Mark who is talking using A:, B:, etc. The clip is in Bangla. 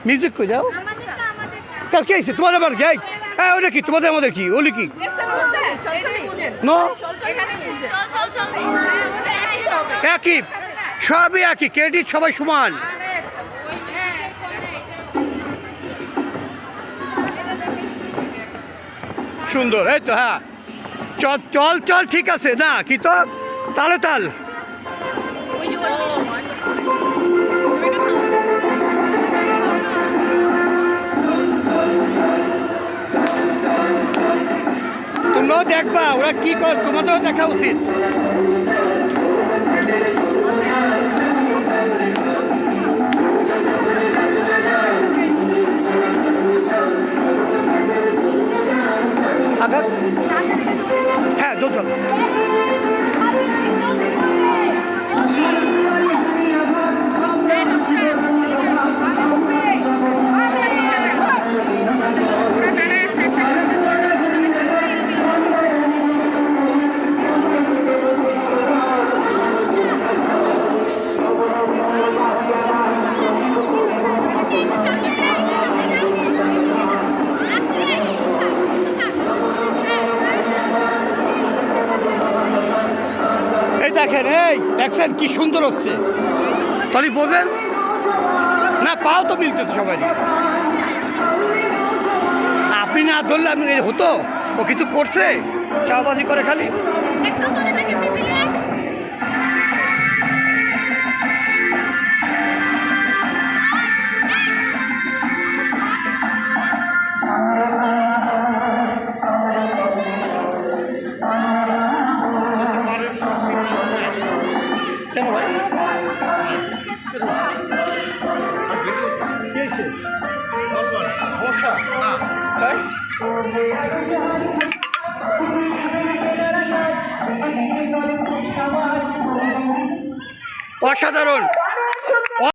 A: মিউজিক কই যাও কার কে আইছে তোমাদের আবার যাই হ্যাঁ ওটা কি তোমাদের আমাদের কি ওলি কি নো একই সবই একই ক্রেডিট সবাই সমান সুন্দর এই তো হ্যাঁ চল চল চল ঠিক আছে না কি তো তালে তাল তোমরাও দেখবা ওরা কি কর তোমাদেরও দেখা উচিত আঘাত হ্যাঁ দোতল দেখেন এই দেখছেন কি সুন্দর হচ্ছে তাহলে বোঝেন না পাও তো মিলতেছে সবাই আপনি না ধরলে আপনি হতো ও কিছু করছে চাওয়াবাজি করে খালি কেন ভাই সমস্যা না তাই অসাধারণ